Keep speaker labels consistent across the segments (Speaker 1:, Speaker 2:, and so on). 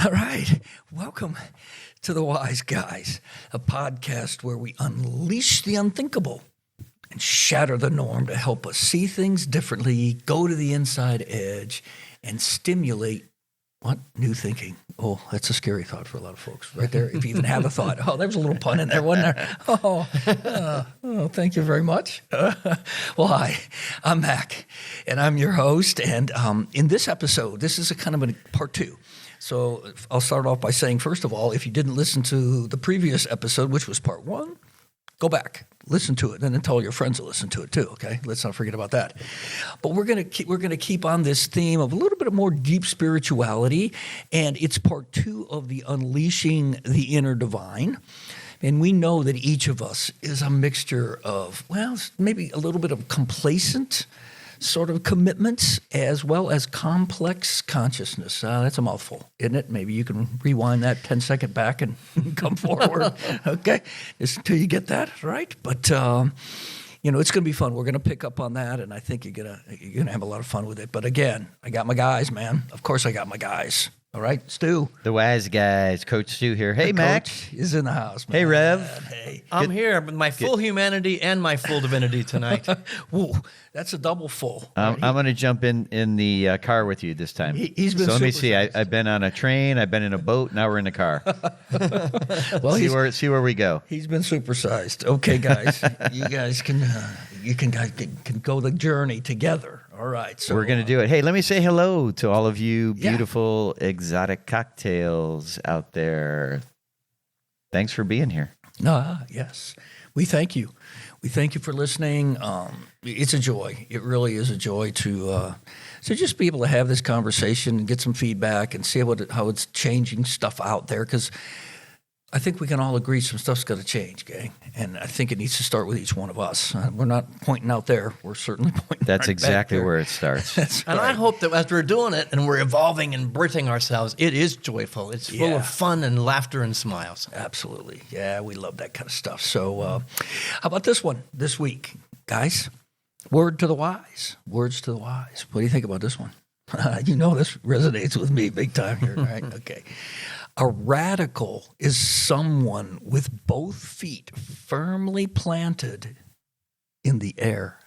Speaker 1: All right. Welcome to The Wise Guys, a podcast where we unleash the unthinkable and shatter the norm to help us see things differently, go to the inside edge, and stimulate what? New thinking. Oh, that's a scary thought for a lot of folks right there. If you even have a thought. Oh, there was a little pun in there, wasn't there? Oh, thank you very much. Well, hi, I'm Mac, and I'm your host. And in this episode, this is a kind of a part two. So I'll start off by saying, first of all, if you didn't listen to the previous episode, which was part one, go back, listen to it, and then tell your friends to listen to it too. Okay, let's not forget about that. But we're gonna keep on this theme of a little bit of more deep spirituality, and it's part two of the unleashing the inner divine. And we know that each of us is a mixture of, well, maybe a little bit of complacent sort of commitments as well as complex consciousness. That's a mouthful, isn't it? Maybe you can rewind that 10 seconds back and come forward, okay? Just until you get that, right? But, it's going to be fun. We're going to pick up on that, and I think you're gonna have a lot of fun with it. But again, I got my guys, man. Of course I got my guys. All right, Stu.
Speaker 2: The Wise Guys, Coach Stu here. Hey, Mac.
Speaker 1: Coach is in the house, man.
Speaker 2: Hey, Rev.
Speaker 1: Hey.
Speaker 3: I'm here with my full humanity and my full divinity tonight.
Speaker 1: Ooh, that's a double full.
Speaker 2: I'm going to jump in the car with you this time.
Speaker 1: He's been
Speaker 2: so let me
Speaker 1: super
Speaker 2: see.
Speaker 1: nice.
Speaker 2: I've been on a train. I've been in a boat. Now we're in a car.
Speaker 1: Well,
Speaker 2: see where we go.
Speaker 1: He's been supersized. Okay, guys, you guys can go the journey together. All right, so
Speaker 2: We're going to do it. Hey, let me say hello to all of you beautiful exotic cocktails out there. Thanks for being here.
Speaker 1: Yes, we thank you. We thank you for listening. It's a joy. It really is a joy to just be able to have this conversation and get some feedback and see how it's changing stuff out there, because I think we can all agree some stuff's got to change, gang. And I think it needs to start with each one of us. We're not pointing out there. We're certainly pointing
Speaker 2: That's
Speaker 1: right
Speaker 2: exactly
Speaker 1: back there.
Speaker 2: where it starts.
Speaker 1: That's
Speaker 3: And
Speaker 1: right.
Speaker 3: I hope that as we're doing it and we're evolving and birthing ourselves, it is joyful. It's full
Speaker 1: Yeah.
Speaker 3: of fun and laughter and smiles.
Speaker 1: Absolutely. Yeah, we love that kind of stuff. So how about this one this week, guys? Word to the wise. Words to the wise. What do you think about this one? You know this resonates with me big time here, right? Okay. A radical is someone with both feet firmly planted in the air.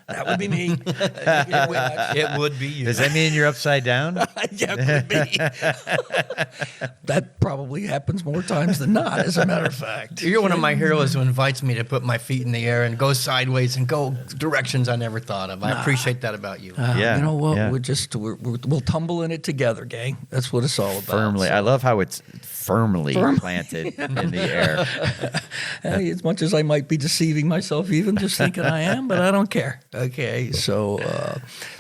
Speaker 1: That would be me.
Speaker 3: It would be you.
Speaker 2: Does that mean you're upside down?
Speaker 1: Yeah, it would be. That probably happens more times than not, as a matter of fact.
Speaker 3: You're one of my heroes who invites me to put my feet in the air and go sideways and go directions I never thought of. I appreciate that about you.
Speaker 2: Yeah,
Speaker 1: You know what?
Speaker 2: yeah.
Speaker 1: We'll tumble in it together, gang. That's what it's all about.
Speaker 2: Firmly.
Speaker 1: So,
Speaker 2: I love how it's firmly planted in the air.
Speaker 1: hey, as much as I might be deceiving myself, even just thinking I am, but I don't care. Okay, so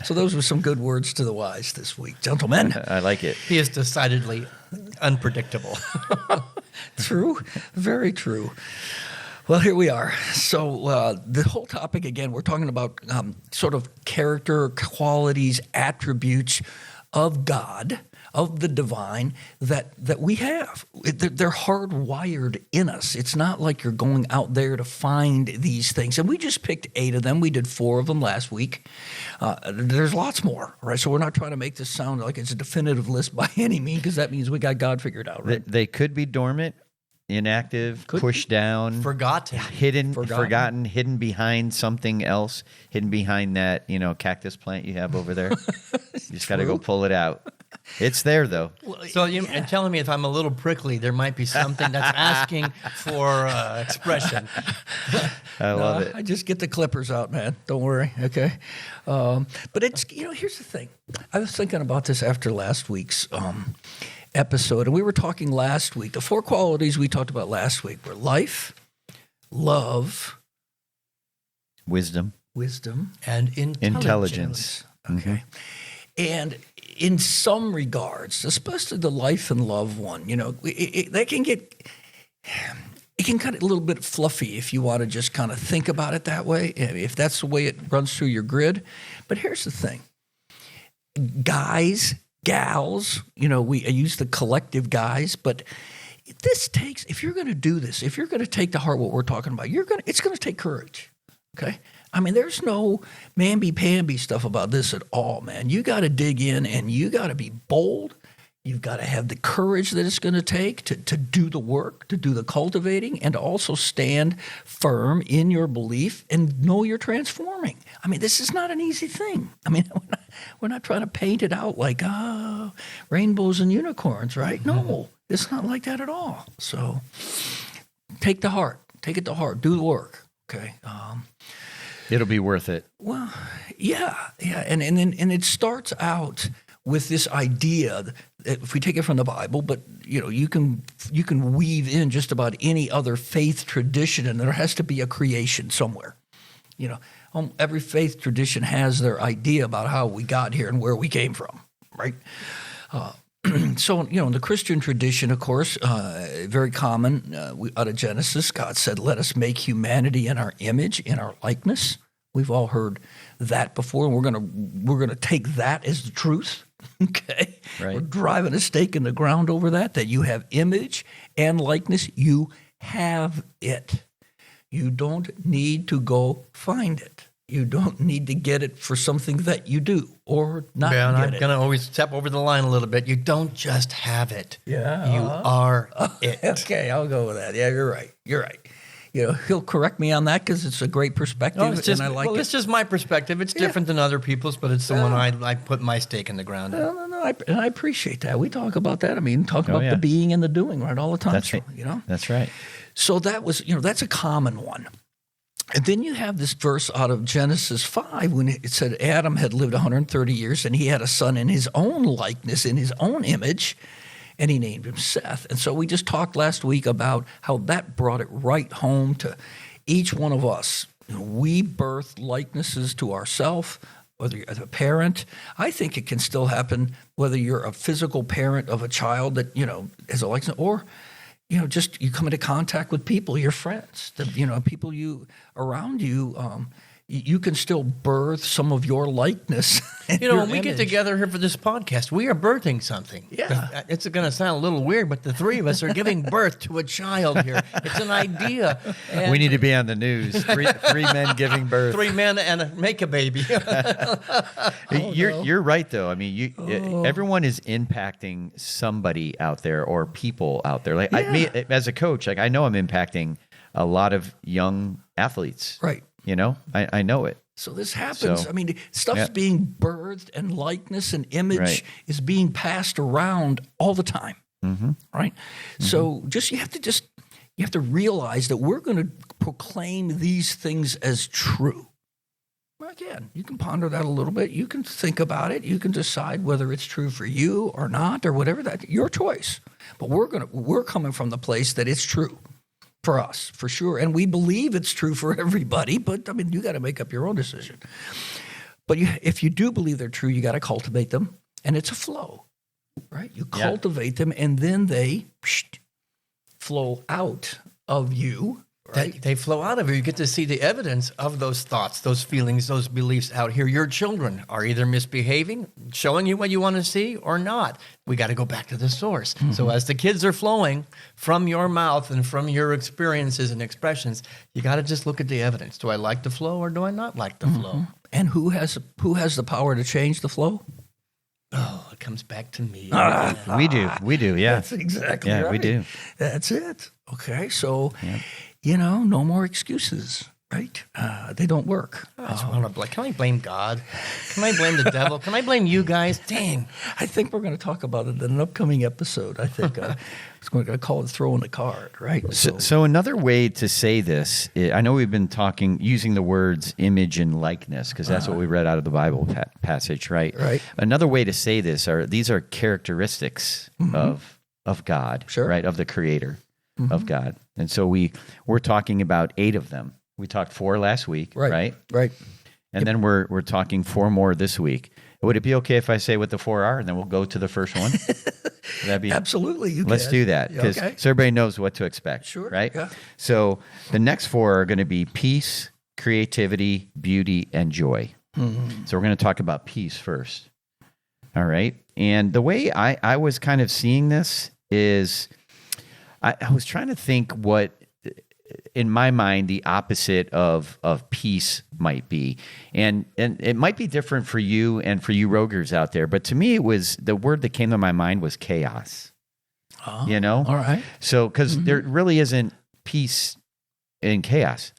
Speaker 1: those were some good words to the wise this week, gentlemen.
Speaker 2: I like it.
Speaker 3: He is decidedly unpredictable.
Speaker 1: True, very true. Well, here we are. So the whole topic, again, we're talking about sort of character, qualities, attributes of God, of the divine that we have. They're hardwired in us. It's not like you're going out there to find these things. And we just picked 8 of them. We did 4 of them last week. There's lots more, right? So we're not trying to make this sound like it's a definitive list by any means, because that means we got God figured out, right?
Speaker 2: They could be dormant, inactive, pushed down,
Speaker 3: Forgotten.
Speaker 2: forgotten, hidden behind something else, hidden behind that, cactus plant you have over there. You just got to go pull it out. It's there, though.
Speaker 3: So and telling me if I'm a little prickly, there might be something that's asking for expression.
Speaker 2: I love it.
Speaker 1: I just get the clippers out, man. Don't worry, okay? But it's, here's the thing. I was thinking about this after last week's episode, and we were talking last week. The 4 qualities we talked about last week were life, love,
Speaker 2: Wisdom.
Speaker 3: And
Speaker 2: Intelligence.
Speaker 1: Okay. And in some regards, especially the life and love one, they can get, it can kind of a little bit fluffy if you want to just kind of think about it that way, if that's the way it runs through your grid. But here's the thing. Guys, gals, I use the collective guys, but this takes, if you're going to do this, if you're going to take to heart what we're talking about, it's going to take courage. Okay. I mean, there's no mamby-pamby stuff about this at all, man. You got to dig in and you got to be bold. You've got to have the courage that it's going to take to do the work, to do the cultivating, and to also stand firm in your belief and know you're transforming. I mean, this is not an easy thing. I mean, we're not trying to paint it out like, rainbows and unicorns, right? No, it's not like that at all. So take it to heart. Do the work, okay?
Speaker 2: It'll be worth it.
Speaker 1: Well, yeah, and it starts out with this idea that if we take it from the Bible, but you can weave in just about any other faith tradition, and there has to be a creation somewhere. Every faith tradition has their idea about how we got here and where we came from, right? So, in the Christian tradition, of course, very common, out of Genesis, God said, let us make humanity in our image, in our likeness. We've all heard that before, and we're gonna take that as the truth, okay?
Speaker 2: Right.
Speaker 1: We're driving a stake in the ground over that you have image and likeness. You have it. You don't need to go find it. You don't need to get it for something that you do or not
Speaker 3: Yeah, and
Speaker 1: get
Speaker 3: I'm
Speaker 1: it.
Speaker 3: going to always step over the line a little bit. You don't just have it.
Speaker 1: Yeah.
Speaker 3: You are it.
Speaker 1: Okay, I'll go with that. Yeah, you're right. He'll correct me on that because it's a great perspective,
Speaker 3: No, it's just,
Speaker 1: and I like it.
Speaker 3: it's just my perspective. It's different than other people's, but it's the one I put my stake in the ground in.
Speaker 1: No, I appreciate that. We talk about that. I mean, talk about
Speaker 2: yeah.
Speaker 1: the being and the doing, right, all the time.
Speaker 2: That's
Speaker 1: So,
Speaker 2: right. That's right.
Speaker 1: So that was, that's a common one. And then you have this verse out of Genesis 5 when it said Adam had lived 130 years and he had a son in his own likeness, in his own image, and he named him Seth. And so we just talked last week about how that brought it right home to each one of us. We birth likenesses to ourselves, whether you're a parent. I think it can still happen whether you're a physical parent of a child that, has a likeness, or just you come into contact with people, your friends, people you around you. You can still birth some of your likeness.
Speaker 3: When we get together here for this podcast, we are birthing something.
Speaker 1: Yeah.
Speaker 3: It's going to sound a little weird, but the three of us are giving birth to a child here. It's an idea. And
Speaker 2: We need to be on the news. Three men giving birth.
Speaker 3: 3 men and make a baby.
Speaker 2: You're right, though. I mean, everyone is impacting somebody out there or people out there. Like me, as a coach, I know I'm impacting a lot of young athletes.
Speaker 1: Right.
Speaker 2: I know it.
Speaker 1: So this happens.
Speaker 2: So,
Speaker 1: I mean, stuff's being birthed, and likeness and image
Speaker 2: Right.
Speaker 1: is being passed around all the time, right? So you have to realize that we're going to proclaim these things as true. Well, again, you can ponder that a little bit. You can think about it. You can decide whether it's true for you or not, or whatever. That your choice. But we're coming from the place that it's true. For us, for sure. And we believe it's true for everybody, but I mean, you got to make up your own decision. But if you do believe they're true, you got to cultivate them, and it's a flow, right? You cultivate them, and then they flow out of you, right?
Speaker 3: They flow out of you. You get to see the evidence of those thoughts, those feelings, those beliefs out here. Your children are either misbehaving, showing you what you want to see, or not. We got to go back to the source. So as the kids are flowing from your mouth and from your experiences and expressions, you got to just look at the evidence. Do I like the flow or do I not like the flow?
Speaker 1: And who has the power to change the flow?
Speaker 3: Oh, it comes back to me.
Speaker 2: We do. Yeah.
Speaker 1: That's exactly
Speaker 2: Yeah,
Speaker 1: right.
Speaker 2: we do.
Speaker 1: That's it. Okay, so no more excuses, right? They don't work.
Speaker 3: Can I blame God? Can I blame the devil? Can I blame you guys? Dang.
Speaker 1: I think we're going to talk about it in an upcoming episode. I think it's going to call it throwing the card, right?
Speaker 2: So another way to say this, I know we've been using the words image and likeness because that's what we read out of the Bible passage, right?
Speaker 1: Right.
Speaker 2: Another way to say this these are characteristics of God,
Speaker 1: Sure.
Speaker 2: right? Of the Creator of God, and so we're talking about 8 of them. We talked 4 last week, right?
Speaker 1: Right.
Speaker 2: And then we're talking 4 more this week. Would it be okay if I say what the 4 are, and then we'll go to the first one? Would that be
Speaker 1: Absolutely.
Speaker 2: Let's
Speaker 1: can.
Speaker 2: do that
Speaker 1: Yeah,
Speaker 2: because
Speaker 1: okay.
Speaker 2: so everybody knows what to expect.
Speaker 1: Sure,
Speaker 2: Right?
Speaker 1: yeah.
Speaker 2: So the next 4 are going to be peace, creativity, beauty, and joy. So we're going to talk about peace first. All right. And the way I was kind of seeing this is I was trying to think what in my mind, the opposite of peace might be. And it might be different for you and for you Rogers out there. But to me, it was the word that came to my mind was chaos.
Speaker 1: Oh,
Speaker 2: You know?
Speaker 1: all right.
Speaker 2: So, because there really isn't peace in chaos.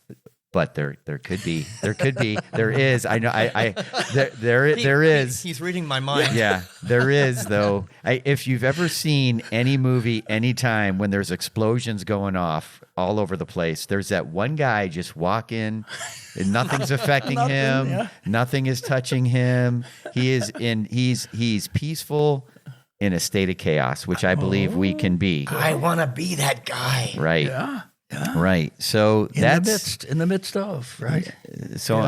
Speaker 2: But there could be. There is. I know. There is.
Speaker 3: He's reading my mind.
Speaker 2: Yeah, there is though. If you've ever seen any movie, anytime when there's explosions going off all over the place, there's that one guy just walking, and nothing's affecting him.
Speaker 1: yeah.
Speaker 2: Nothing is touching him. He's peaceful in a state of chaos, which I believe we can be.
Speaker 3: I want to be that guy.
Speaker 2: Right.
Speaker 1: Yeah.
Speaker 2: Right. So
Speaker 1: In the midst of, right?
Speaker 2: So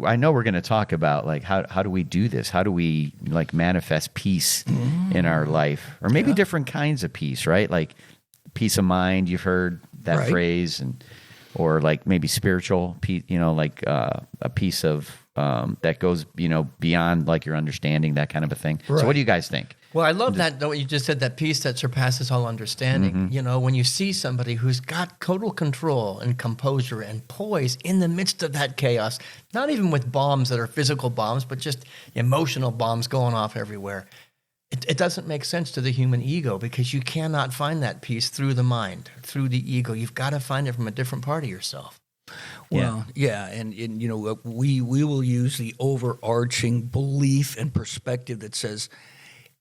Speaker 2: I know we're going to talk about like how do we do this? How do we like manifest peace in our life, or maybe different kinds of peace, right? Like peace of mind. You've heard that
Speaker 1: Right.
Speaker 2: phrase, or like maybe spiritual peace. Like a piece of that goes beyond like your understanding, that kind of a thing.
Speaker 1: Right.
Speaker 2: So what do you guys think?
Speaker 3: Well, I love that, what you just said, that peace that surpasses all understanding. When you see somebody who's got total control and composure and poise in the midst of that chaos, not even with bombs that are physical bombs, but just emotional bombs going off everywhere. It doesn't make sense to the human ego, because you cannot find that peace through the mind, through the ego. You've got to find it from a different part of yourself.
Speaker 1: Well, yeah, and we will use the overarching belief and perspective that says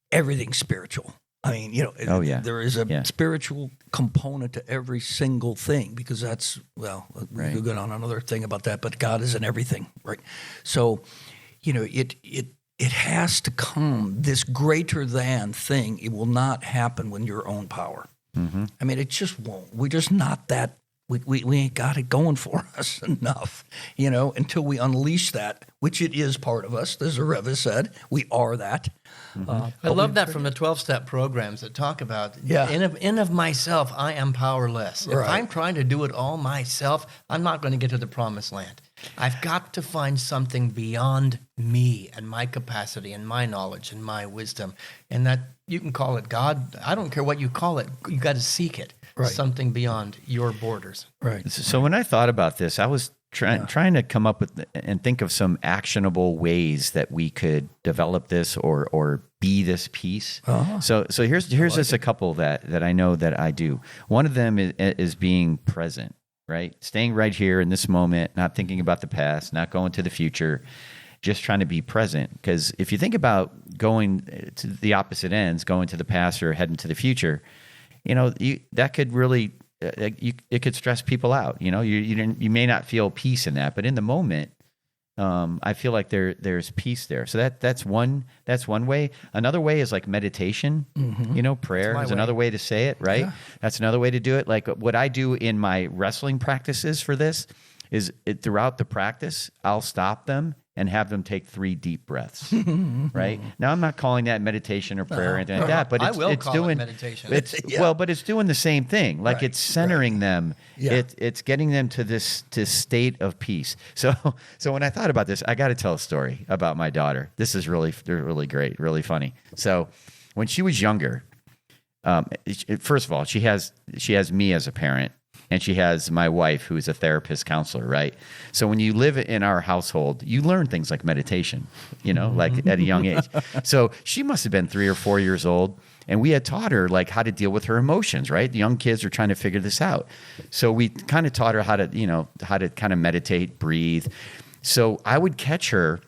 Speaker 1: everything's spiritual. I mean,
Speaker 2: Oh, yeah.
Speaker 1: there is a
Speaker 2: Yeah.
Speaker 1: spiritual component to every single thing, because that's,
Speaker 2: Right.
Speaker 1: we'll get on another thing about that, but God is in everything, right? So, it has to come, this greater than thing. It will not happen when your own power. I mean, it just won't. We're just not that. We ain't got it going for us enough, until we unleash that, which it is part of us. As Reva said, we are that.
Speaker 3: I love that from the 12-step programs that talk about,
Speaker 1: Yeah.
Speaker 3: in of myself, I am powerless. If
Speaker 1: Right.
Speaker 3: I'm trying to do it all myself, I'm not going to get to the promised land. I've got to find something beyond me and my capacity and my knowledge and my wisdom. And that, you can call it God. I don't care what you call it. You got to seek it.
Speaker 1: Right.
Speaker 3: Something beyond your borders.
Speaker 1: Right.
Speaker 2: So when I thought about this, I was trying to come up with and think of some actionable ways that we could develop this or be this peace. So here's just a couple that I know that I do. One of them is being present, right? Staying right here in this moment, not thinking about the past, not going to the future, just trying to be present. Because if you think about going to the opposite ends, going to the past or heading to the future, that could really it could stress people out. You may not feel peace in that, but in the moment, I feel like there's peace there. So that's one way. Another way is like meditation. Prayer is another way to say it, right?
Speaker 1: Yeah.
Speaker 2: That's another way to do it. Like what I do in my wrestling practices for this is throughout the practice, I'll stop them and have them take 3 deep breaths, right? Now, I'm not calling that meditation or prayer or anything like that, but
Speaker 3: I
Speaker 2: it's,
Speaker 3: will
Speaker 2: it's
Speaker 3: call
Speaker 2: doing
Speaker 3: it meditation.
Speaker 2: but it's doing the same thing. Like
Speaker 1: Right,
Speaker 2: it's centering them.
Speaker 1: Yeah.
Speaker 2: It's getting them to this state of peace. So when I thought about this, I got to tell a story about my daughter. This is really great, really funny. So when she was younger, first of all, she has me as a parent. And she has my wife, who is a therapist counselor, right? So when you live in our household, you learn things like meditation, like at a young age. So she must have been 3 or 4 years old, and we had taught her like how to deal with her emotions, right? The young kids are trying to figure this out. So we kind of taught her how to kind of meditate, breathe. So I would catch her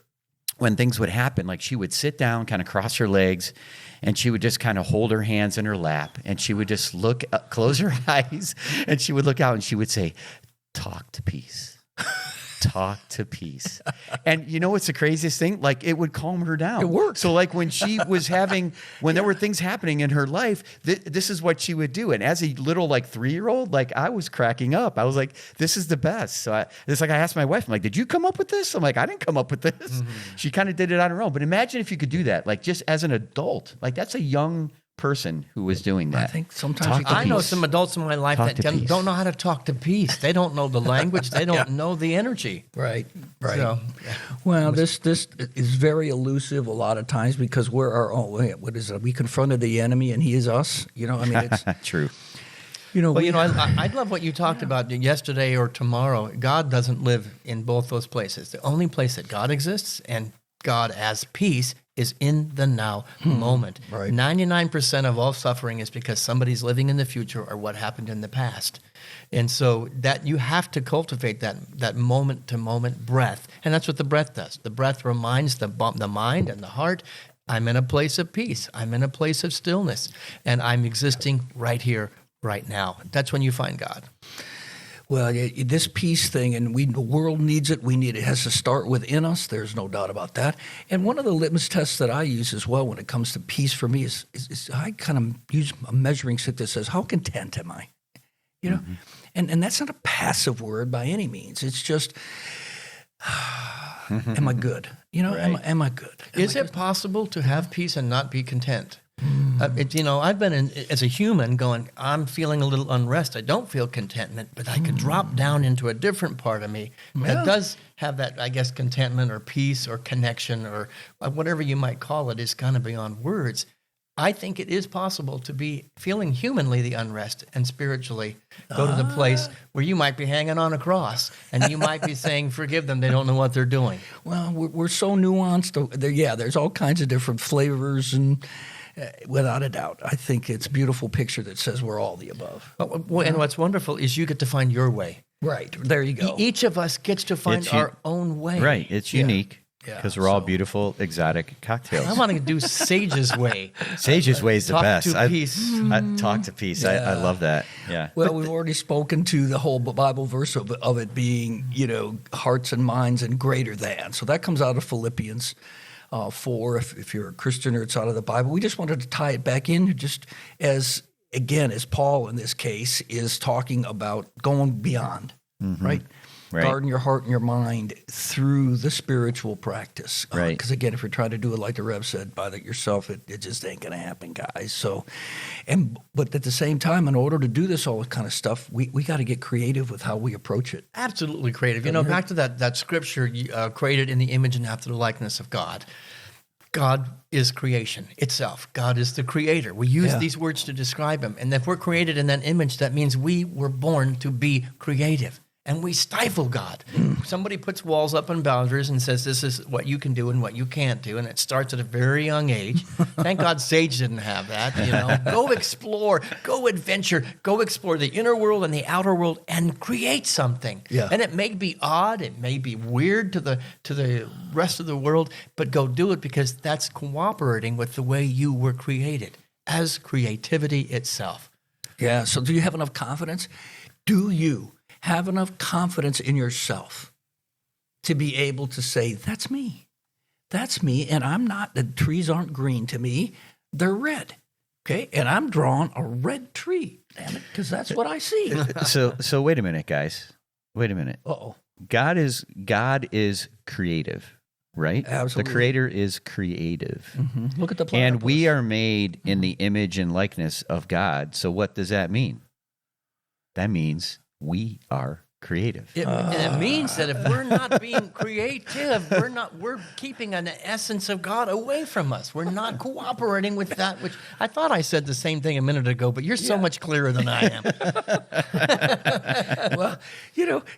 Speaker 2: when things would happen, like she would sit down, kind of cross her legs, and she would just kind of hold her hands in her lap, and she would just look up, close her eyes, and she would look out, and she would say, "Talk to peace. Talk to peace." And what's the craziest thing? Like it would calm her down.
Speaker 1: It worked.
Speaker 2: So like when she was when there were things happening in her life, this is what she would do. And as a little like 3-year-old, like I was cracking up. I was like, this is the best. So I asked my wife, I'm like, did you come up with this? I'm like, I didn't come up with this. Mm-hmm. She kind of did it on her own. But imagine if you could do that, like just as an adult, like that's a young person who was doing that.
Speaker 1: I think sometimes
Speaker 3: I know some adults in my life that don't know how to talk to peace. They don't know the language. They don't know the energy.
Speaker 1: Right.
Speaker 3: So,
Speaker 1: Well, this is very elusive a lot of times, because we're our own. What is it? We confronted the enemy, and he is us. It's
Speaker 2: True.
Speaker 1: You know,
Speaker 3: Well, I love what you talked about yesterday or tomorrow. God doesn't live in both those places. The only place that God exists and God as peace is in the now moment.
Speaker 1: Right.
Speaker 3: 99% of all suffering is because somebody's living in the future or what happened in the past. And so that you have to cultivate that moment to moment breath. And that's what the breath does. The breath reminds the mind and the heart, I'm in a place of peace. I'm in a place of stillness. And I'm existing right here, right now. That's when you find God.
Speaker 1: Well, this peace thing, and the world needs it. We need it. It has to start within us. There's no doubt about that. And one of the litmus tests that I use as well when it comes to peace for me is I kind of use a measuring stick that says, how content am I? You know, and that's not a passive word by any means. It's just, am I good? You know,
Speaker 2: Right.
Speaker 1: am I good?
Speaker 3: Is it possible to have peace and not be content? I've been as a human going, I'm feeling a little unrest. I don't feel contentment, but I could drop down into a different part of me that does have that, I guess, contentment or peace or connection or whatever you might call it is kind of beyond words. I think it is possible to be feeling humanly the unrest and spiritually go to the place where you might be hanging on a cross and you might be saying, forgive them, they don't know what they're doing.
Speaker 1: Well, we're so nuanced. There's all kinds of different flavors, and without a doubt, I think it's a beautiful picture that says we're all the above.
Speaker 3: And what's wonderful is you get to find your way.
Speaker 1: Right. There you go.
Speaker 3: Each of us gets to find our own way.
Speaker 2: Right. It's unique
Speaker 1: Yeah,
Speaker 2: because we're all
Speaker 1: so-
Speaker 2: beautiful, exotic cocktails.
Speaker 3: I want to do Sage's way.
Speaker 2: Sage's way is the
Speaker 3: Talk
Speaker 2: best.
Speaker 3: to peace.
Speaker 2: I talk to peace. I love that. Yeah.
Speaker 1: Well, we've already spoken to the whole Bible verse of it being, hearts and minds and greater than. So that comes out of Philippians 4. If you're a Christian or it's out of the Bible, we just wanted to tie it back in, just as Paul in this case is talking about going beyond, right?
Speaker 2: Right.
Speaker 1: Guarding your heart and your mind through the spiritual practice.
Speaker 2: Right.
Speaker 1: Because again, if you're trying to do it like the Rev said, by yourself, it just ain't going to happen, guys. So, but at the same time, in order to do this all kind of stuff, we got to get creative with how we approach it.
Speaker 3: Absolutely creative. Back to that scripture, created in the image and after the likeness of God. God is creation itself. God is the creator. We use these words to describe him. And if we're created in that image, that means we were born to be creative. And we stifle God. Somebody puts walls up and boundaries and says, this is what you can do and what you can't do. And it starts at a very young age. Thank God Sage didn't have that, Go explore, go adventure, go explore the inner world and the outer world and create something.
Speaker 1: Yeah.
Speaker 3: And it may be odd, it may be weird to the rest of the world, but go do it because that's cooperating with the way you were created as creativity itself.
Speaker 1: Yeah. So do you have enough confidence? Do you have enough confidence in yourself to be able to say, that's me. That's me. And I'm not, the trees aren't green to me. They're red. Okay. And I'm drawing a red tree. Damn it. Because that's what I see.
Speaker 2: So wait a minute, guys. Wait a minute.
Speaker 1: Uh-oh.
Speaker 2: God is creative, right?
Speaker 1: Absolutely.
Speaker 2: The creator is creative.
Speaker 1: Look at the planet.
Speaker 2: And we are made in the image and likeness of God. So what does that mean? That means we are creative.
Speaker 3: And it means that if we're not being creative, we're keeping an essence of God away from us. We're not cooperating with that, which I thought I said the same thing a minute ago, but you're so much clearer than I am.
Speaker 1: Well,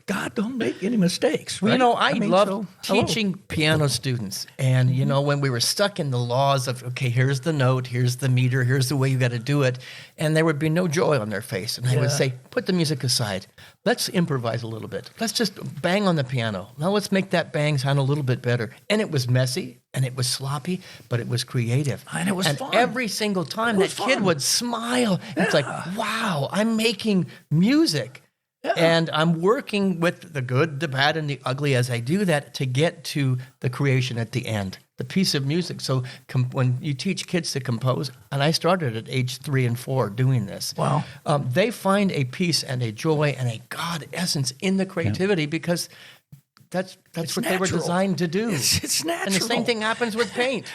Speaker 1: God don't make any mistakes. Right?
Speaker 3: Well, I love teaching piano students. And, when we were stuck in the laws of, okay, here's the note, here's the meter, here's the way you got to do it, and there would be no joy on their face. And I would say, put the music aside. Let's improvise a little bit. Let's just bang on the piano. Now let's make that bang sound a little bit better. And it was messy and it was sloppy, but it was creative.
Speaker 1: And it was fun.
Speaker 3: Every single time that kid would smile. It's like, wow, I'm making music. Yeah. And I'm working with the good, the bad, and the ugly as I do that to get to the creation at the end, the piece of music. So when you teach kids to compose, and I started at age 3 and 4 doing this,
Speaker 1: wow,
Speaker 3: they find a peace and a joy and a God essence in the creativity because that's what they were designed to do.
Speaker 1: It's natural.
Speaker 3: And the same thing happens with paint.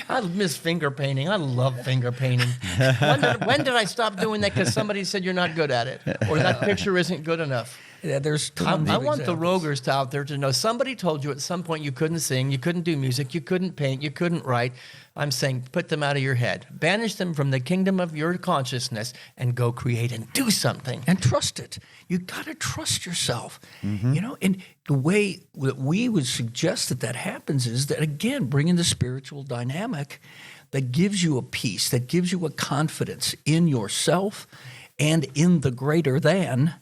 Speaker 3: I miss finger painting. I love finger painting. When did I stop doing that because somebody said you're not good at it or that picture isn't good enough?
Speaker 1: Yeah, there's
Speaker 3: I
Speaker 1: tons of
Speaker 3: want the
Speaker 1: examples.
Speaker 3: Rogers out there to know somebody told you at some point you couldn't sing, you couldn't do music, you couldn't paint, you couldn't write. I'm saying put them out of your head. Banish them from the kingdom of your consciousness and go create and do something.
Speaker 1: And trust it. You got to trust yourself. You know, and the way that we would suggest that happens is that, again, bringing the spiritual dynamic that gives you a peace, that gives you a confidence in yourself and in the greater than,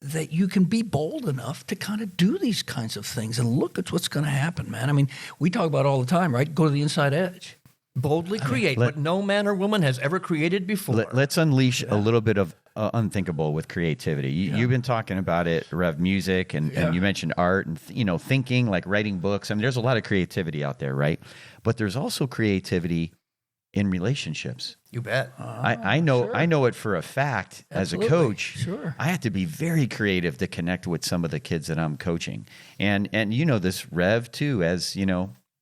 Speaker 1: that you can be bold enough to kind of do these kinds of things and look at what's going to happen, man. I mean, we talk about it all the time, right? Go to the inside edge.
Speaker 3: Boldly create what no man or woman has ever created before.
Speaker 2: Let's unleash a little bit of unthinkable with creativity. You've been talking about it, Rev, music, and you mentioned art and thinking, like writing books. I mean, there's a lot of creativity out there, right? But there's also creativity in relationships.
Speaker 3: You bet.
Speaker 2: I know
Speaker 1: sure.
Speaker 2: I know it for a fact.
Speaker 1: Absolutely.
Speaker 2: As a coach.
Speaker 1: Sure.
Speaker 2: I have to be very creative to connect with some of the kids that I'm coaching, and this, Rev, too, as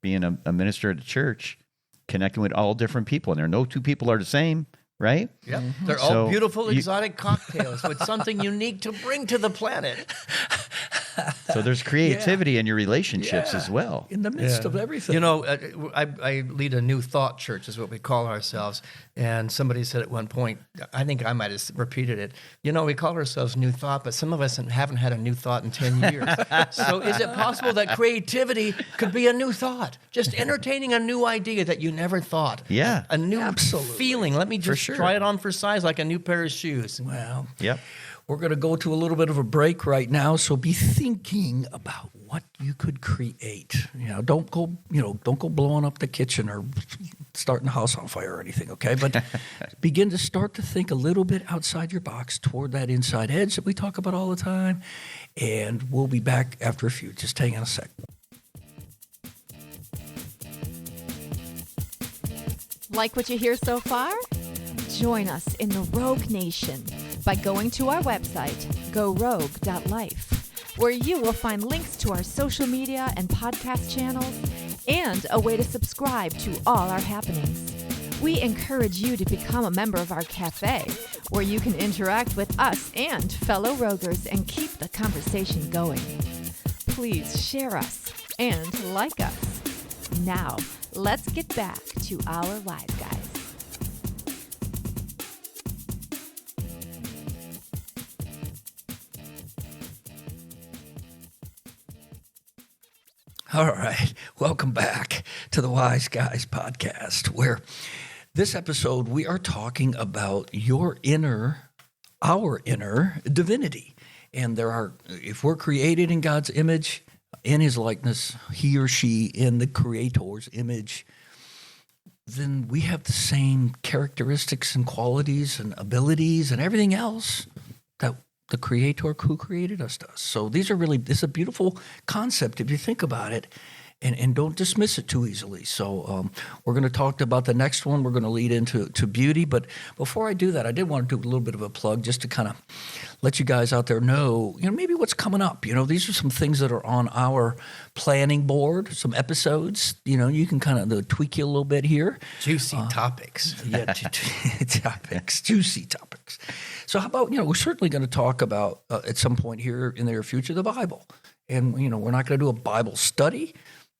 Speaker 2: being a minister at a church, connecting with all different people, and there are no two people are the same, right?
Speaker 3: Yep. They're all
Speaker 2: So
Speaker 3: beautiful exotic cocktails with something unique to bring to the planet.
Speaker 2: So there's creativity in your relationships as well.
Speaker 1: In the midst of everything.
Speaker 3: You know, I lead a new thought church, is what we call ourselves. And somebody said at one point, I think I might have repeated it, we call ourselves New Thought, but some of us haven't had a new thought in 10 years. So is it possible that creativity could be a new thought? Just entertaining a new idea that you never thought.
Speaker 2: Yeah.
Speaker 3: A new
Speaker 1: Absolutely.
Speaker 3: feeling. Let me just
Speaker 1: sure.
Speaker 3: try it on for size like a new pair of shoes.
Speaker 1: Well,
Speaker 2: Yep.
Speaker 1: we're going to go to a little bit of a break right now, so be thinking about what you could create. Don't go blowing up the kitchen or starting the house on fire or anything, okay? But begin to start to think a little bit outside your box toward that inside edge that we talk about all the time. And we'll be back after a few. Just hang on a sec.
Speaker 4: Like what you hear so far? Join us in the Rogue Nation by going to our website, gorogue.life, where you will find links to our social media and podcast channels and a way to subscribe to all our happenings. We encourage you to become a member of our cafe, where you can interact with us and fellow Rogers and keep the conversation going. Please share us and like us. Now, let's get back to our Wise Guys.
Speaker 1: All right. Welcome back to the Wise Guys podcast, where this episode we are talking about our inner divinity. And if we're created in God's image, in his likeness, he or she in the creator's image, then we have the same characteristics and qualities and abilities and everything else that the creator who created us does. So this is a beautiful concept if you think about it, and don't dismiss it too easily. So we're going to talk about the next one. We're going to lead into beauty. But before I do that, I did want to do a little bit of a plug just to kind of let you guys out there know, maybe what's coming up. These are some things that are on our planning board, some episodes. You can kind of tweak you a little bit here.
Speaker 3: Juicy topics.
Speaker 1: Yeah, topics, juicy topics. So how about, we're certainly going to talk about at some point here in the near future, the Bible. And, we're not going to do a Bible study,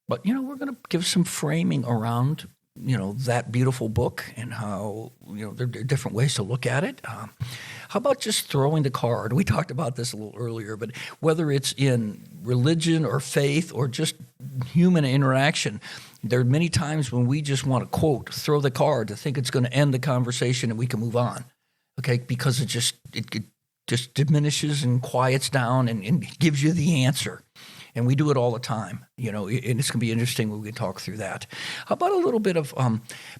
Speaker 1: but, we're going to give some framing around, that beautiful book and how, there are different ways to look at it. How about just throwing the card? We talked about this a little earlier, but whether it's in religion or faith or just human interaction, there are many times when we just want to, quote, throw the card to think it's going to end the conversation and we can move on. Okay, because it just diminishes and quiets down and gives you the answer. And we do it all the time, and it's going to be interesting when we can talk through that. How about a little bit of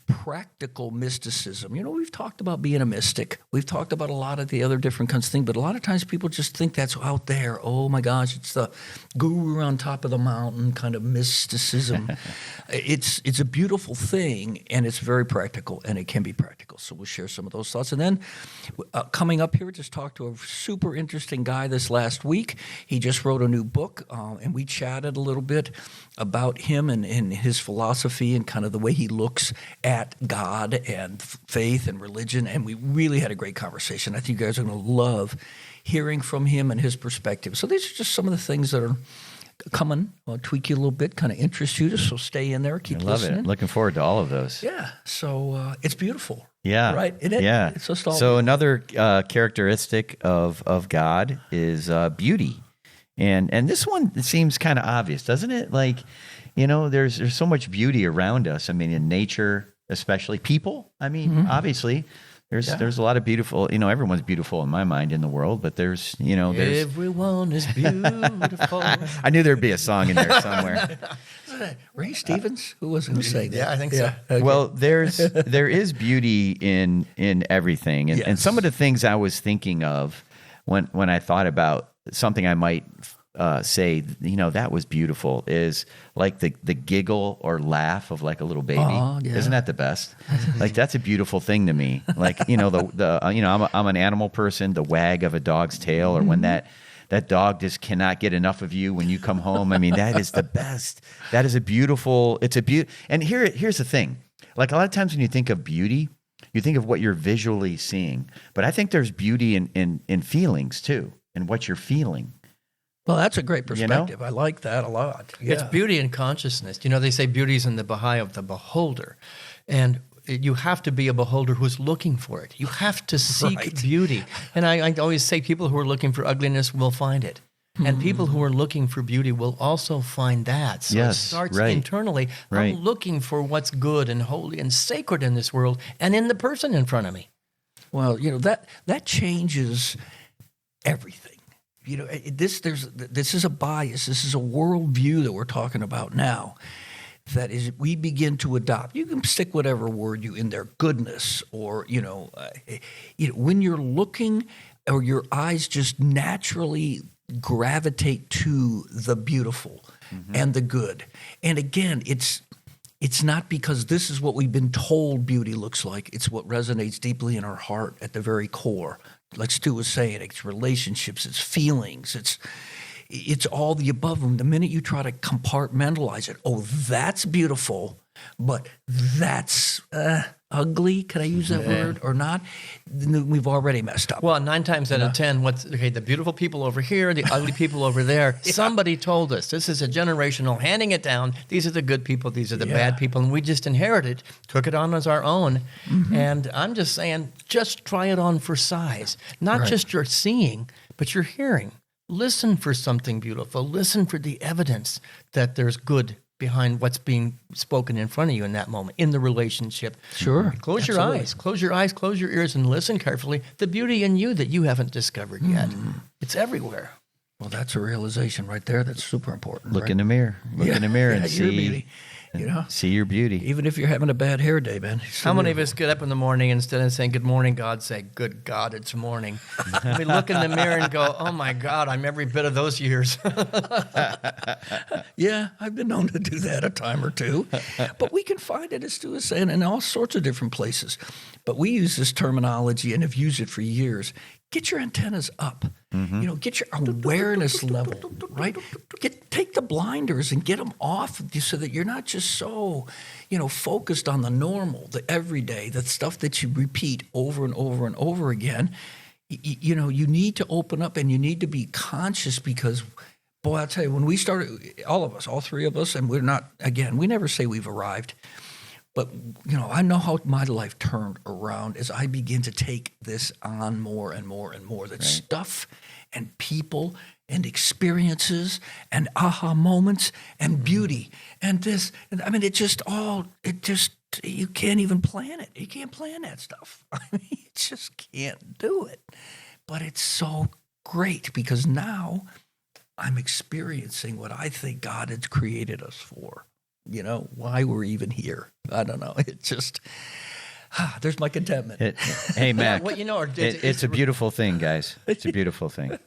Speaker 1: practical mysticism? We've talked about being a mystic. We've talked about a lot of the other different kinds of things, but a lot of times people just think that's out there. Oh my gosh, it's the guru on top of the mountain kind of mysticism. It's a beautiful thing, and it's very practical, and it can be practical. So we'll share some of those thoughts. And then coming up here, just talked to a super interesting guy this last week. He just wrote a new book, and we chatted a little bit about him and his philosophy and kind of the way he looks at God and faith and religion. And we really had a great conversation. I think you guys are going to love hearing from him and his perspective. So these are just some of the things that are coming. I'll tweak you a little bit, kind of interest you, so stay in there, keep
Speaker 2: Love
Speaker 1: listening.
Speaker 2: it. Looking forward to all of those.
Speaker 1: Yeah, so it's beautiful.
Speaker 2: Yeah.
Speaker 1: Right? Isn't it?
Speaker 2: Yeah.
Speaker 1: It's just all
Speaker 2: so another characteristic of God is beauty. And this one seems kind of obvious, doesn't it? Like, there's so much beauty around us. I mean, in nature, especially people. I mean, obviously, there's a lot of beautiful. Everyone's beautiful in my mind in the world, but there's
Speaker 3: everyone is beautiful.
Speaker 2: I knew there'd be a song in there somewhere.
Speaker 1: Ray Stevens? Who was it who sang that?
Speaker 3: Yeah, I think so.
Speaker 1: Okay.
Speaker 2: Well, there is beauty in everything, and
Speaker 1: Yes.
Speaker 2: some of the things I was thinking of when I thought about something I might say, that was beautiful, is like the giggle or laugh of like a little baby.
Speaker 1: Oh, yeah.
Speaker 2: Isn't that the best? Like that's a beautiful thing to me. Like I'm an animal person. The wag of a dog's tail, or when that dog just cannot get enough of you when you come home. I mean, that is the best. That is a beautiful. It's a beauty. And here's the thing. Like a lot of times when you think of beauty, you think of what you're visually seeing, but I think there's beauty in feelings too, and what you're feeling.
Speaker 1: Well, that's a great perspective. I like that a lot. Yeah.
Speaker 3: It's beauty in consciousness. They say beauty is in the eye of the beholder. And you have to be a beholder who's looking for it. You have to seek
Speaker 1: Right.
Speaker 3: beauty. And I always say people who are looking for ugliness will find it. And people who are looking for beauty will also find that. So
Speaker 2: Yes,
Speaker 3: it starts
Speaker 2: right.
Speaker 3: internally.
Speaker 2: Right.
Speaker 3: I'm looking for what's good and holy and sacred in this world and in the person in front of me.
Speaker 1: Well, that changes everything. This is a bias. This is a worldview that we're talking about now. That is, we begin to adopt. You can stick whatever word you in there, goodness, or when you're looking, or your eyes just naturally gravitate to the beautiful and the good. And again, it's not because this is what we've been told beauty looks like. It's what resonates deeply in our heart at the very core. Like Stu was saying, it's relationships, it's feelings, it's all the above. And the minute you try to compartmentalize it, that's beautiful, but that's ugly. Can I use that word or not? Then we've already messed up.
Speaker 3: Well, 9 times out of 10, the beautiful people over here, the ugly people over there. Somebody told us this is a generational handing it down. These are the good people, these are the bad people, and we just inherited, took it on as our own. And I'm just saying, just try it on for size, not just your seeing, but your hearing. Listen for something beautiful. Listen for the evidence that there's good behind what's being spoken in front of you in that moment, in the relationship.
Speaker 1: Sure.
Speaker 3: Close your eyes, close your ears, and listen carefully. The beauty in you that you haven't discovered yet. It's everywhere.
Speaker 1: Well, that's a realization right there. That's super important.
Speaker 2: Look
Speaker 1: right?
Speaker 2: in the mirror. Look in the mirror and
Speaker 1: your
Speaker 2: see
Speaker 1: beauty.
Speaker 2: See your beauty.
Speaker 1: Even if you're having a bad hair day, man.
Speaker 3: How many of us get up in the morning, instead of saying, good morning, God, say, good God, it's morning. We look in the mirror and go, oh my God, I'm every bit of those years.
Speaker 1: Yeah, I've been known to do that a time or two. But we can find it, as Stu was saying, in all sorts of different places. But we use this terminology and have used it for years. Get your antennas up. Get your awareness level, right? Take the blinders and get them off so that you're not just so, focused on the normal, the everyday, the stuff that you repeat over and over and over again. You need to open up and you need to be conscious because, boy, I'll tell you, when we started, all of us, all three of us, and we're not, again, we never say we've arrived. But, I know how my life turned around as I begin to take this on more and more and more. That stuff and people and experiences and aha moments and beauty and this. And I mean, you can't even plan it. You can't plan that stuff. I mean, you just can't do it. But it's so great because now I'm experiencing what I think God has created us for. Why we're even here. I don't know. It just, there's my contentment.
Speaker 2: Hey, Mac.
Speaker 3: It's
Speaker 2: a beautiful thing, guys. It's a beautiful thing.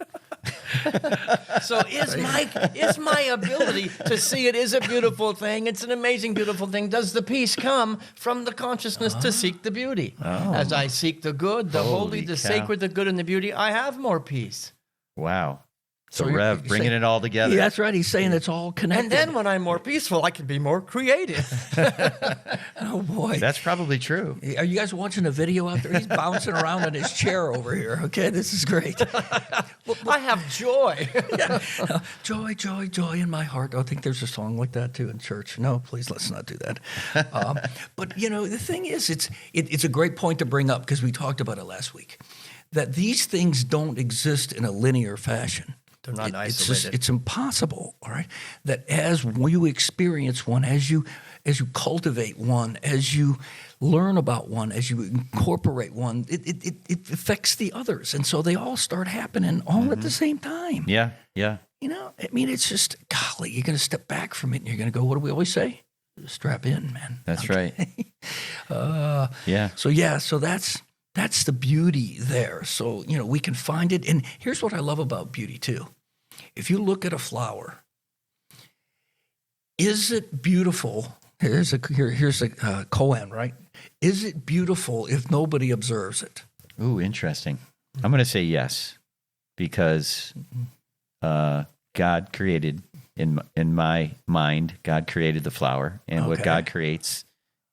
Speaker 3: So is my ability to see it is a beautiful thing. It's an amazing, beautiful thing. Does the peace come from the consciousness to seek the beauty? As I seek the good, the holy, the
Speaker 2: cow.
Speaker 3: sacred, the good, and the beauty, I have more peace.
Speaker 2: Wow. So
Speaker 1: you're
Speaker 2: Rev, bringing
Speaker 1: saying-
Speaker 2: it all together.
Speaker 1: Yeah, that's right. He's saying it's all connected.
Speaker 3: And then when I'm more peaceful, I can be more creative.
Speaker 1: oh boy,
Speaker 2: That's probably true.
Speaker 1: are you guys watching a video out there? He's bouncing around in his chair over here. Okay, this is great.
Speaker 3: I have joy.
Speaker 1: Joy, joy, joy in my heart. I think there's a song like that too in church. No, please let's not do that. But the thing is, it's a great point to bring up because we talked about it last week. That these things don't exist in a linear fashion.
Speaker 3: They're not
Speaker 1: It's
Speaker 3: isolated.
Speaker 1: it's impossible, all right? That as you experience one, as you cultivate one, as you learn about one, as you incorporate one, it affects the others. And so they all start happening all at the same time.
Speaker 2: Yeah, yeah.
Speaker 1: It's just, golly, you're going to step back from it and you're going to go, what do we always say? Strap in, man.
Speaker 2: That's right. Yeah.
Speaker 1: So that's the beauty there. So, we can find it. And here's what I love about beauty too. If you look at a flower, is it beautiful? Here's a koan, right? Is it beautiful if nobody observes it?
Speaker 2: Ooh, interesting. I'm going to say yes, because God created, in my mind, God created the flower, and what
Speaker 1: Okay.
Speaker 2: God creates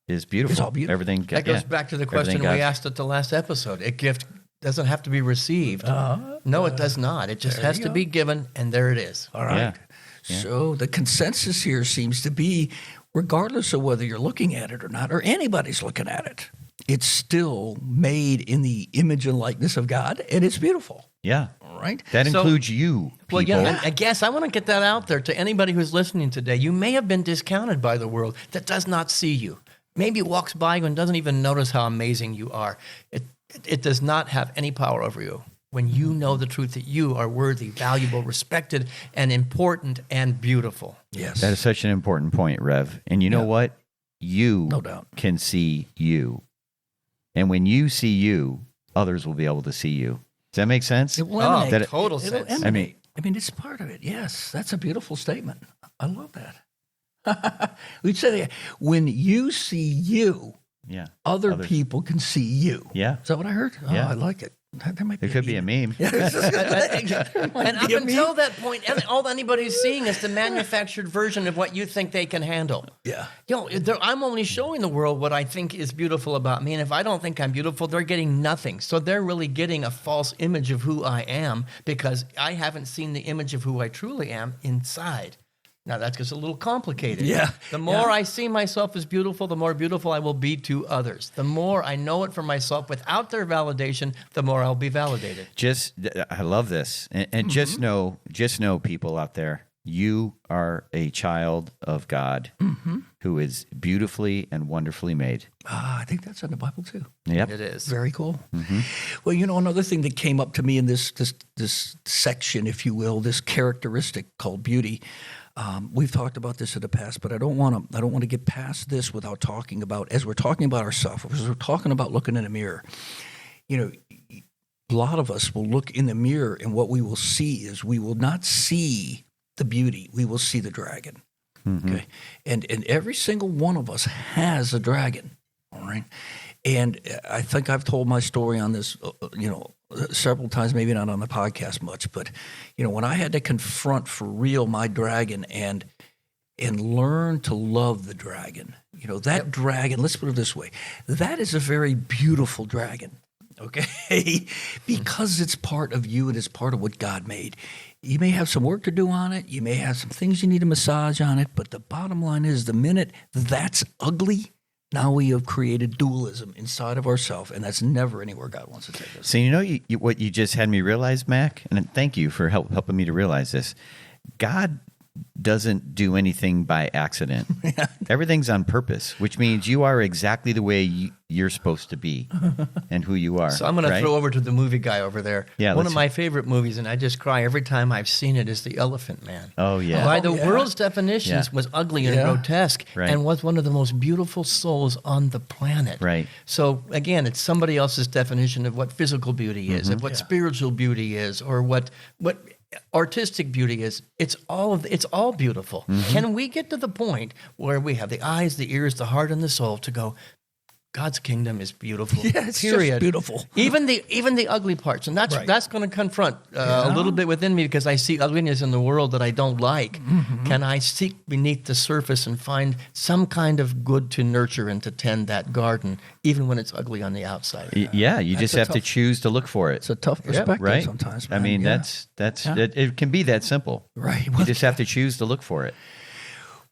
Speaker 2: is beautiful.
Speaker 1: It's all beautiful.
Speaker 2: Everything.
Speaker 3: That goes back to the question we asked at the last episode. A gift doesn't have to be received. No, it does not. It just
Speaker 1: there
Speaker 3: has
Speaker 1: you
Speaker 3: to
Speaker 1: go.
Speaker 3: be given, and there it is.
Speaker 1: All right.
Speaker 2: Yeah.
Speaker 1: So the consensus here seems to be, regardless of whether you're looking at it or not, or anybody's looking at it, it's still made in the image and likeness of God, and it's beautiful.
Speaker 2: Yeah.
Speaker 1: All right.
Speaker 2: That
Speaker 3: So-
Speaker 2: includes you, people.
Speaker 3: Well, yeah, I guess I want to get that out there to anybody who's listening today. You may have been discounted by the world that does not see you. Maybe walks by you and doesn't even notice how amazing you are. It does not have any power over you when you know the truth that you are worthy, valuable, respected, and important and beautiful.
Speaker 1: Yes.
Speaker 2: That is such an important point, Rev. And you know what? You
Speaker 1: No doubt.
Speaker 2: can see you. And when you see you, others will be able to see you. Does that make sense?
Speaker 1: It will
Speaker 3: Oh,
Speaker 1: emanate.
Speaker 3: that- total
Speaker 1: It'll
Speaker 3: sense.
Speaker 1: emanate. I mean, it's part of it. Yes, that's a beautiful statement. I love that. We'd say that when you see you,
Speaker 2: Yeah.
Speaker 1: other
Speaker 2: Others.
Speaker 1: people can see you.
Speaker 2: Yeah.
Speaker 1: Is that what I heard? Oh,
Speaker 2: Yeah.
Speaker 1: I like it. There might be
Speaker 2: It could be a meme.
Speaker 3: And up
Speaker 1: be a
Speaker 3: until
Speaker 1: meme.
Speaker 3: that point, all anybody's seeing is the manufactured version of what you think they can handle.
Speaker 1: Yeah.
Speaker 3: I'm only showing the world what I think is beautiful about me. And if I don't think I'm beautiful, they're getting nothing. So they're really getting a false image of who I am because I haven't seen the image of who I truly am inside. Now, that gets a little complicated.
Speaker 1: Yeah.
Speaker 3: The more I see myself as beautiful, the more beautiful I will be to others. The more I know it for myself without their validation, the more I'll be validated.
Speaker 2: I love this. And just know, people out there, you are a child of God who is beautifully and wonderfully made.
Speaker 1: I think that's in the Bible too.
Speaker 2: Yep.
Speaker 3: It is.
Speaker 1: Very cool. Well, another thing that came up to me in this section, if you will, this characteristic called beauty. We've talked about this in the past, but I don't want to get past this without talking about, as we're talking about ourselves, as we're talking about looking in a mirror. A lot of us will look in the mirror, and what we will see is we will not see the beauty; we will see the dragon. Okay, and every single one of us has a dragon. All right, and I think I've told my story on this, several times, maybe not on the podcast much, but when I had to confront for real my dragon and learn to love the dragon, that dragon, let's put it this way, that is a very beautiful dragon, okay? Because it's part of you and it's part of what God made. You may have some work to do on it. You may have some things you need to massage on it, but the bottom line is the minute that's ugly, now we have created dualism inside of ourselves, and that's never anywhere God wants to take us.
Speaker 2: So what you just had me realize, Mac, and thank you for helping me to realize this. God doesn't do anything by accident. Everything's on purpose, which means you are exactly the way you're supposed to be and who you are.
Speaker 3: So I'm going to throw over to the movie guy over there.
Speaker 2: Yeah,
Speaker 3: One of
Speaker 2: let's-
Speaker 3: my favorite movies, and I just cry every time I've seen it, is The Elephant Man.
Speaker 2: Oh, yeah.
Speaker 3: By the
Speaker 1: yeah.
Speaker 3: world's definitions,
Speaker 2: Yeah.
Speaker 3: was ugly and
Speaker 1: Yeah.
Speaker 3: grotesque,
Speaker 2: Right.
Speaker 3: and was one of the most beautiful souls on the planet.
Speaker 2: Right.
Speaker 3: So again, it's somebody else's definition of what physical beauty is, of what spiritual beauty is, or what artistic beauty is. It's all beautiful. Can we get to the point where we have the eyes, the ears, the heart, and the soul to go, God's kingdom is beautiful.
Speaker 1: Yeah, it's
Speaker 3: period.
Speaker 1: just beautiful.
Speaker 3: Even the ugly parts, and
Speaker 1: Right.
Speaker 3: that's going to confront a little bit within me because I see ugliness in the world that I don't like. Can I seek beneath the surface and find some kind of good to nurture and to tend that garden, even when it's ugly on the outside?
Speaker 2: Yeah, you just
Speaker 1: a
Speaker 2: have to choose to look for it.
Speaker 1: It's a tough perspective
Speaker 2: Right?
Speaker 1: sometimes.
Speaker 2: I
Speaker 1: Man.
Speaker 2: mean,
Speaker 1: Yeah.
Speaker 2: that's it can be that simple.
Speaker 1: Right.
Speaker 2: You just have to choose to look for it.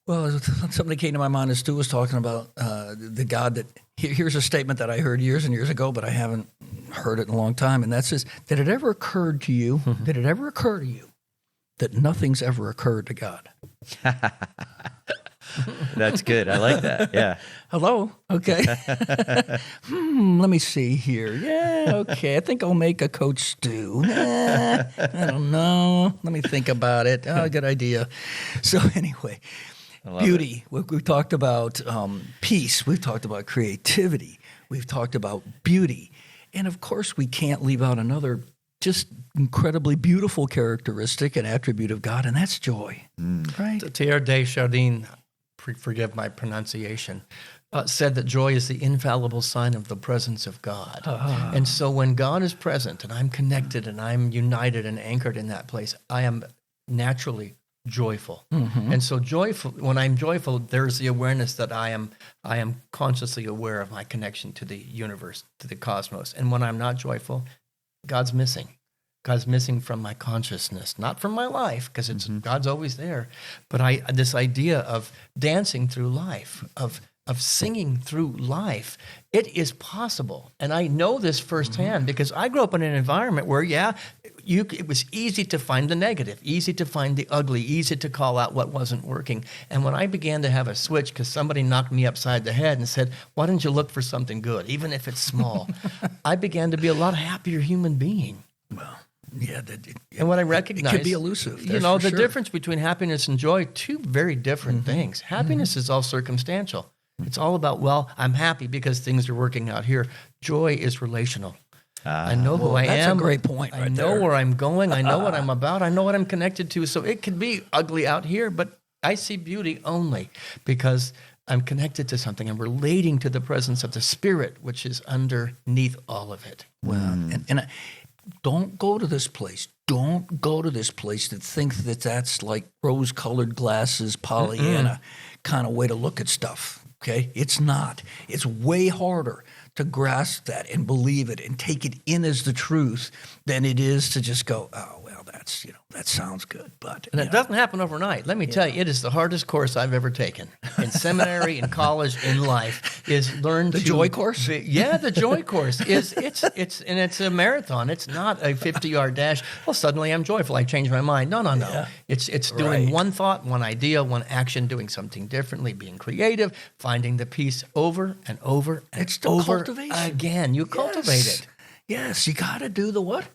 Speaker 1: Well, something that came to my mind as Stu was talking about the God that. Here's a statement that I heard years and years ago, but I haven't heard it in a long time, and that's this: Did it ever occur to you? Did it ever occur to you that nothing's ever occurred to God?
Speaker 2: That's good. I like that. Yeah.
Speaker 1: Hello. Okay. Let me see here. Yeah. Okay. I think I'll make a Coach Stew. I don't know. Let me think about it. Oh, good idea. So anyway, beauty. We've talked about peace. We've talked about creativity. We've talked about beauty. And of course, we can't leave out another just incredibly beautiful characteristic and attribute of God, and that's joy. Right?
Speaker 3: Thierry Desjardins, forgive my pronunciation, said that joy is the infallible sign of the presence of God. And so when God is present and I'm connected and I'm united and anchored in that place, I am naturally joyful. And so joyful, when I'm joyful, there's the awareness that I am consciously aware of my connection to the universe, to the cosmos. And when I'm not joyful, God's missing. God's missing from my consciousness, not from my life, because it's God's always there. But this idea of dancing through life, of singing through life, it is possible. And I know this firsthand because I grew up in an environment where, it was easy to find the negative, easy to find the ugly, easy to call out what wasn't working. And when I began to have a switch because somebody knocked me upside the head and said, why don't you look for something good, even if it's small, I began to be a lot happier human being.
Speaker 1: Well, yeah.
Speaker 3: And what I recognize,
Speaker 1: it could be elusive.
Speaker 3: the difference between happiness and joy, two very different things. Happiness is all circumstantial. It's all about, I'm happy because things are working out here. Joy is relational. I know who I am.
Speaker 1: That's a great point
Speaker 3: I know where I'm going. I know what I'm about. I know what I'm connected to. So it could be ugly out here, but I see beauty only because I'm connected to something. I'm relating to the presence of the Spirit, which is underneath all of it.
Speaker 1: Well, and don't go to this place. Don't go to this place that thinks that that's like rose-colored glasses, Pollyanna kind of way to look at stuff. Okay, it's not. It's way harder to grasp that and believe it and take it in as the truth than it is to just go, oh, well, that's, that sounds good. But
Speaker 3: and it doesn't happen overnight. Let me tell you, it is the hardest course I've ever taken in seminary, in college, in life. Is learn
Speaker 1: the joy course.
Speaker 3: The joy course is it's a marathon. It's not a 50-yard dash. Well, suddenly I'm joyful. I changed my mind. No.
Speaker 1: Yeah.
Speaker 3: It's doing one thought, one idea, one action, doing something differently, being creative, finding the peace over and over and
Speaker 1: It's the
Speaker 3: over
Speaker 1: cultivation.
Speaker 3: again. You cultivate it.
Speaker 1: Yes, you got to do the what,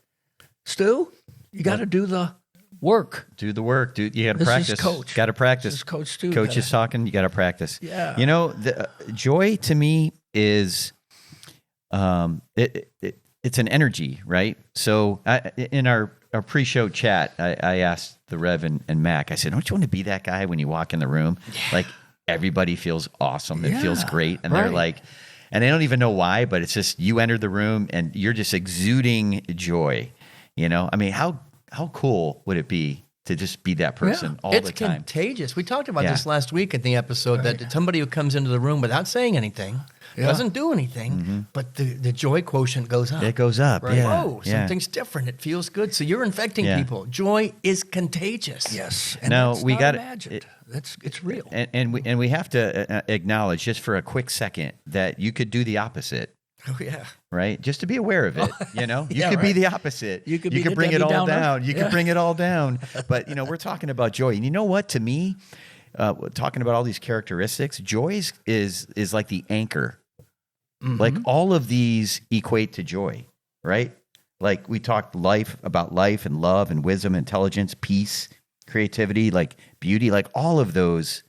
Speaker 1: Stu? You got to do the work.
Speaker 2: Do the work. You got to
Speaker 1: This
Speaker 2: practice.
Speaker 1: is Coach.
Speaker 2: Got to practice.
Speaker 1: This is Coach Stu.
Speaker 2: Coach is talking. You got to practice.
Speaker 1: Yeah.
Speaker 2: The joy to me is, it's an energy, right? So in our pre-show chat, I asked the Rev and Mac. I said, "Don't you want to be that guy when you walk in the room? Like everybody feels awesome. It feels great, and they're like." And they don't even know why, but it's just you enter the room and you're just exuding joy. I mean, how cool would it be to just be that person all the time?
Speaker 3: It's contagious. We talked about this last week in the episode that somebody who comes into the room without saying anything, doesn't do anything, but the joy quotient goes up.
Speaker 2: It goes up.
Speaker 1: Right.
Speaker 2: Yeah.
Speaker 3: Whoa, something's different. It feels good. So you're infecting people. Joy is contagious.
Speaker 1: Yes. And
Speaker 2: Now,
Speaker 1: that's
Speaker 2: we
Speaker 1: not
Speaker 2: got
Speaker 1: imagined. It's real.
Speaker 2: And we have to acknowledge just for a quick second that you could do the opposite.
Speaker 3: Oh, yeah.
Speaker 2: Right? Just to be aware of it, You
Speaker 1: Yeah,
Speaker 2: could be
Speaker 1: right.
Speaker 2: the opposite.
Speaker 1: You could be the
Speaker 2: bring it
Speaker 1: Debbie
Speaker 2: all
Speaker 1: Downer.
Speaker 2: down. You could bring it all down. But, we're talking about joy. And you know what? To me, talking about all these characteristics, joy is like the anchor. Like all of these equate to joy, right? Like we talked about life and love and wisdom, intelligence, peace, creativity, like beauty, like all of those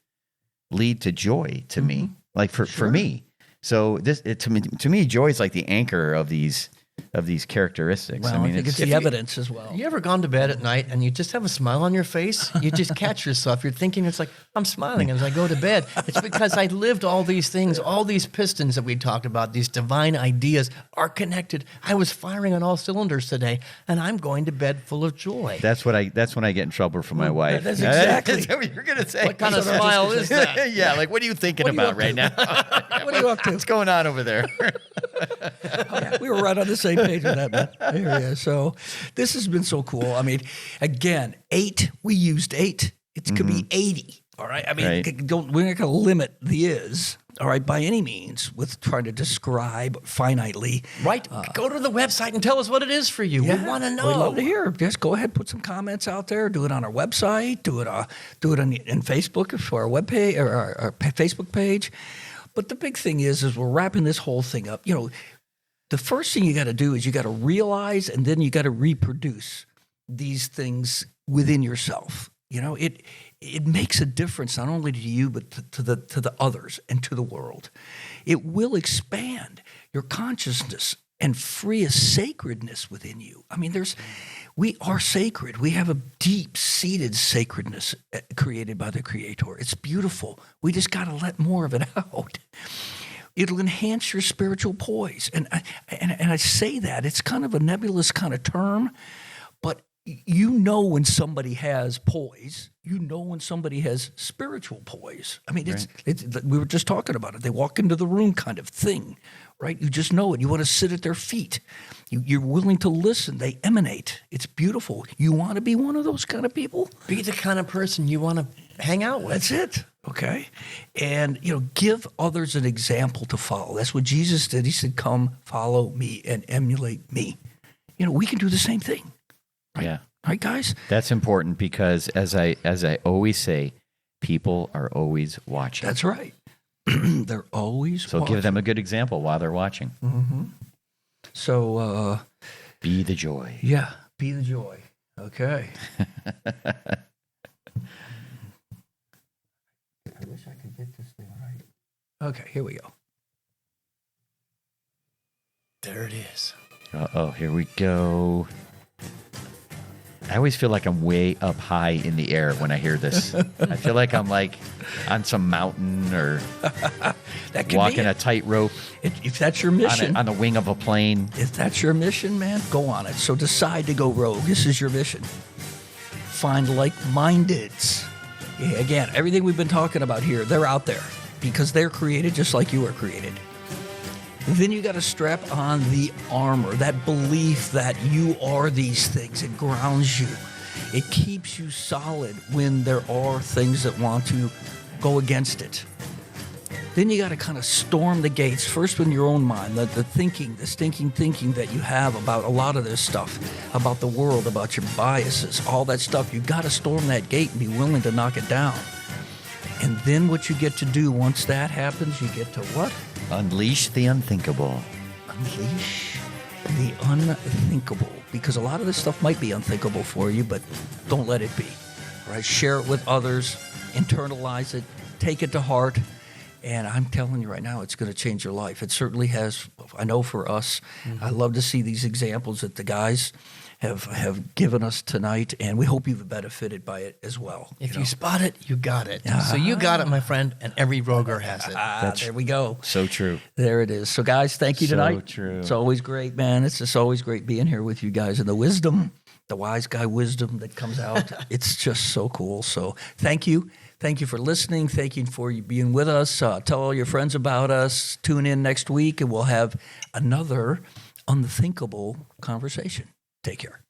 Speaker 2: lead to joy to me, like for me. So to me, joy is like the anchor of these these characteristics.
Speaker 1: Well, I think it's the evidence as well.
Speaker 3: You ever gone to bed at night and you just have a smile on your face? You just catch yourself. You're thinking, it's like, I'm smiling as I go to bed. It's because I lived all these things, all these pistons that we talked about, these divine ideas are connected. I was firing on all cylinders today, and I'm going to bed full of joy.
Speaker 2: That's when I get in trouble from my wife.
Speaker 1: That's exactly
Speaker 2: That's what you're gonna say.
Speaker 3: What kind of smile is that?
Speaker 2: Yeah, like what are you thinking
Speaker 1: What are you
Speaker 2: about
Speaker 1: up
Speaker 2: right
Speaker 1: to?
Speaker 2: now?
Speaker 1: What are you up to?
Speaker 2: What's going on over there?
Speaker 1: We were right on the same page with that, man. There, so this has been so cool. I mean, again, 8, we used 8. It could be 80. All right. I mean,
Speaker 2: Right.
Speaker 1: we're not going to limit the is, all right, by any means with trying to describe finitely.
Speaker 3: Right? Go to the website and tell us what it is for you. We want to know.
Speaker 1: We'd love to hear. Just go ahead, put some comments out there. Do it on our website. Do it in Facebook for our webpage or our Facebook page. But the big thing is we're wrapping this whole thing up. You know, the first thing you got to do is you got to realize, and then you got to reproduce these things within yourself. You know, it makes a difference not only to you but to the others and to the world. It will expand your consciousness and free a sacredness within you. I mean, we are sacred. We have a deep-seated sacredness created by the Creator. It's beautiful. We just got to let more of it out. It'll enhance your spiritual poise. And I say that, it's kind of a nebulous kind of term, but you know when somebody has poise, you know when somebody has spiritual poise. I mean, we were just talking about it. They walk into the room kind of thing, right? You just know it. You want to sit at their feet. You're willing to listen. They emanate. It's beautiful. You want to be one of those kind of people?
Speaker 3: Be the kind of person you want to hang out with.
Speaker 1: That's it. Okay. And, you know, give others an example to follow. That's what Jesus did. He said, come follow me and emulate me. You know, we can do the same thing. Right?
Speaker 2: Yeah.
Speaker 1: Right, guys?
Speaker 2: That's important because as I always say, people are always watching.
Speaker 1: That's right. They're always
Speaker 2: So
Speaker 1: watching.
Speaker 2: give them a good example while they're watching.
Speaker 1: Mm-hmm. So,
Speaker 2: Be the joy.
Speaker 1: yeah, be the joy. Okay. I wish I could get this thing right. Okay, here we go.
Speaker 3: There it is.
Speaker 2: Uh-oh, here we go. I always feel like I'm way up high in the air when I hear this. I feel like I'm like on some mountain or
Speaker 1: That could
Speaker 2: walking
Speaker 1: be
Speaker 2: a
Speaker 1: it.
Speaker 2: tightrope
Speaker 1: If that's your mission,
Speaker 2: on the wing of a plane.
Speaker 1: if that's your mission, man, go on it. So decide to go rogue. This is your mission. Find like-mindeds. Yeah, again, everything we've been talking about here, they're out there because they're created just like you were created. Then you got to strap on the armor, that belief that you are these things. It grounds you. It keeps you solid when there are things that want to go against it. Then you got to kind of storm the gates, first in your own mind, the thinking, the stinking thinking that you have about a lot of this stuff, about the world, about your biases, all that stuff. You got to storm that gate and be willing to knock it down. And then what you get to do once that happens, you get to what?
Speaker 2: Unleash the unthinkable.
Speaker 1: Unleash the unthinkable. Because a lot of this stuff might be unthinkable for you, but don't let it be. All right? Share it with others. Internalize it. Take it to heart. And I'm telling you right now, it's going to change your life. It certainly has. I know for us, I love to see these examples that the guys have given us tonight, and we hope you've benefited by it as well.
Speaker 3: If you spot it, you got it. So you got it, my friend, and every roger has it.
Speaker 1: There we go.
Speaker 2: So true.
Speaker 1: There it is. So, guys, thank you
Speaker 2: So
Speaker 1: tonight.
Speaker 2: true.
Speaker 1: It's always great, man. It's just always great being here with you guys. And the wisdom, the wise guy wisdom that comes out, it's just so cool. So thank you. Thank you for listening. Thank you for you being with us. Tell all your friends about us. Tune in next week, and we'll have another unthinkable conversation. Take care.